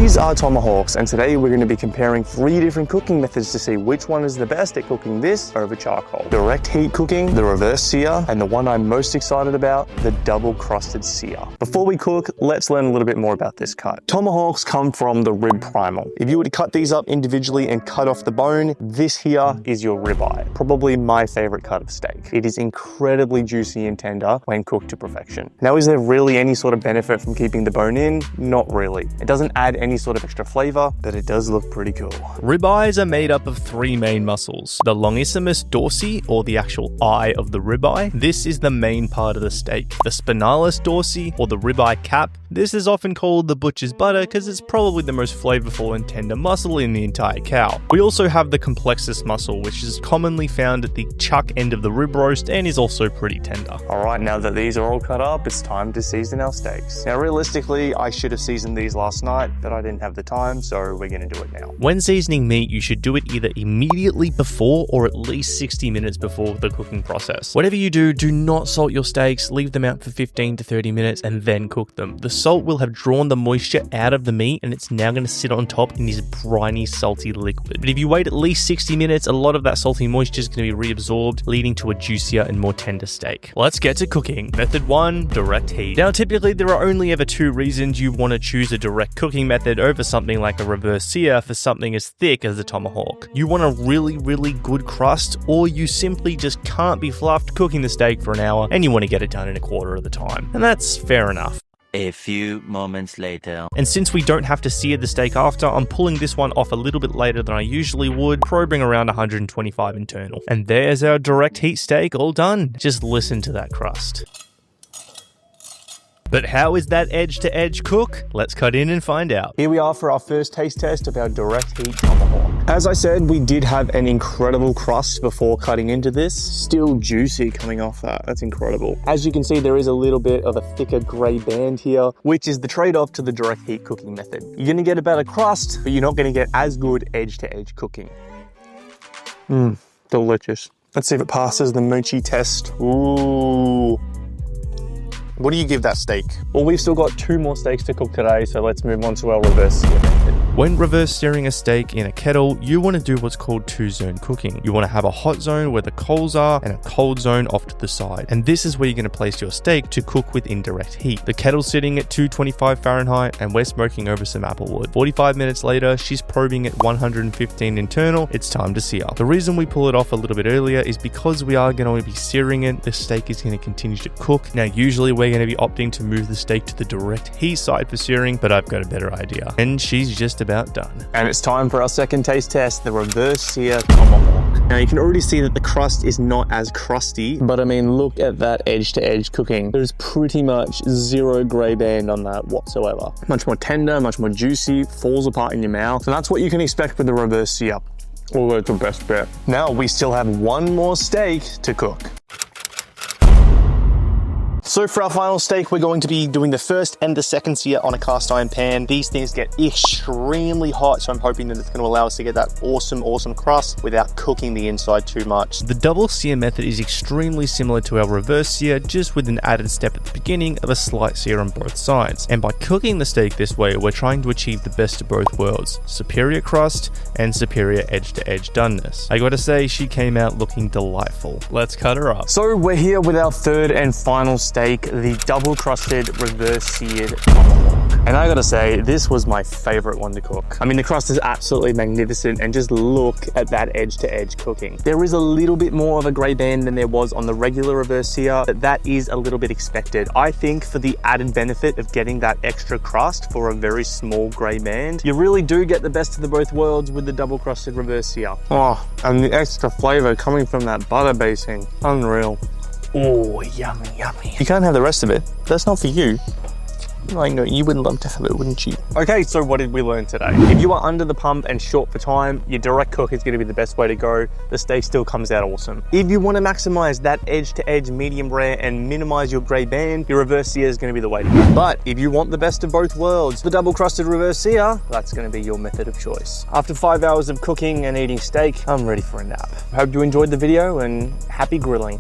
These are tomahawks, and today we're going to be comparing 3 different cooking methods to see which one is the best at cooking this over charcoal. Direct heat cooking, the reverse sear, and the one I'm most excited about, the double crusted sear. Before we cook, let's learn a little bit more about this cut. Tomahawks come from the rib primal. If you were to cut these up individually and cut off the bone, this here is your ribeye. Probably my favorite cut of steak. It is incredibly juicy and tender when cooked to perfection. Now, is there really any sort of benefit from keeping the bone in? Not really. It doesn't add any sort of extra flavor, but it does look pretty cool. Ribeyes are made up of 3 main muscles. The longissimus dorsi, or the actual eye of the ribeye. This is the main part of the steak. The spinalis dorsi, or the ribeye cap. This is often called the butcher's butter because it's probably the most flavorful and tender muscle in the entire cow. We also have the complexus muscle, which is commonly found at the chuck end of the rib roast and is also pretty tender. All right, now that these are all cut up, it's time to season our steaks. Now, realistically, I should have seasoned these last night, but I didn't have the time, so we're gonna do it now. When seasoning meat, you should do it either immediately before or at least 60 minutes before the cooking process. Whatever you do, do not salt your steaks, leave them out for 15 to 30 minutes and then cook them. The salt will have drawn the moisture out of the meat and it's now going to sit on top in this briny, salty liquid. But if you wait at least 60 minutes, a lot of that salty moisture is going to be reabsorbed, leading to a juicier and more tender steak. Let's get to cooking. Method 1, direct heat. Now, typically there are only ever 2 reasons you want to choose a direct cooking method over something like a reverse sear for something as thick as a tomahawk. You want a really good crust, or you simply just can't be fluffed cooking the steak for an hour and you want to get it done in a quarter of the time. And that's fair enough. A few moments later. And since we don't have to sear the steak after, I'm pulling this one off a little bit later than I usually would, probing around 125 internal. And there's our direct heat steak all done. Just listen to that crust. But how is that edge-to-edge cook? Let's cut in and find out. Here we are for our first taste test of our direct heat tomahawk. As I said, we did have an incredible crust before cutting into this. Still juicy coming off that. That's incredible. As you can see, there is a little bit of a thicker gray band here, which is the trade-off to the direct heat cooking method. You're gonna get a better crust, but you're not gonna get as good edge-to-edge cooking. Delicious. Let's see if it passes the mochi test. Ooh. What do you give that steak? Well, we've still got 2 more steaks to cook today, so let's move on to our reverse sear method. When reverse searing a steak in a kettle, you want to do what's called 2-zone cooking. You want to have a hot zone where the coals are and a cold zone off to the side. And this is where you're going to place your steak to cook with indirect heat. The kettle's sitting at 225 Fahrenheit and we're smoking over some apple wood. 45 minutes later, she's probing at 115 internal. It's time to sear. The reason we pull it off a little bit earlier is because we are going to be searing it. The steak is going to continue to cook. Now, usually we're going to be opting to move the steak to the direct heat side for searing, but I've got a better idea. And she's just about done. And it's time for our second taste test, the reverse sear tomahawk. Now you can already see that the crust is not as crusty, but I mean, look at that edge-to-edge cooking. There's pretty much 0 gray band on that whatsoever. Much more tender, much more juicy, falls apart in your mouth. And that's what you can expect with the reverse sear. Although it's the best bet. Now we still have 1 more steak to cook. So for our final steak, we're going to be doing the first and the second sear on a cast iron pan. These things get extremely hot, so I'm hoping that it's going to allow us to get that awesome crust without cooking the inside too much. The double sear method is extremely similar to our reverse sear, just with an added step at the beginning of a slight sear on both sides. And by cooking the steak this way, we're trying to achieve the best of both worlds, superior crust and superior edge-to-edge doneness. I gotta say, she came out looking delightful. Let's cut her up. So we're here with our third and final steak, the double crusted reverse seared tomahawk. And I gotta say, this was my favorite one to cook. I mean, the crust is absolutely magnificent, and just look at that edge-to-edge cooking. There is a little bit more of a gray band than there was on the regular reverse sear, but that is a little bit expected. I think for the added benefit of getting that extra crust for a very small gray band, you really do get the best of the both worlds with the double crusted reverse sear. Oh, and the extra flavor coming from that butter basing, unreal. Oh, yummy. You can't have the rest of it. That's not for you. I know, you would love to have it, wouldn't you? Okay, so what did we learn today? If you are under the pump and short for time, your direct cook is gonna be the best way to go. The steak still comes out awesome. If you wanna maximize that edge-to-edge medium rare and minimize your gray band, your reverse sear is gonna be the way to go. But if you want the best of both worlds, the double crusted reverse sear, that's gonna be your method of choice. After 5 hours of cooking and eating steak, I'm ready for a nap. Hope you enjoyed the video and happy grilling.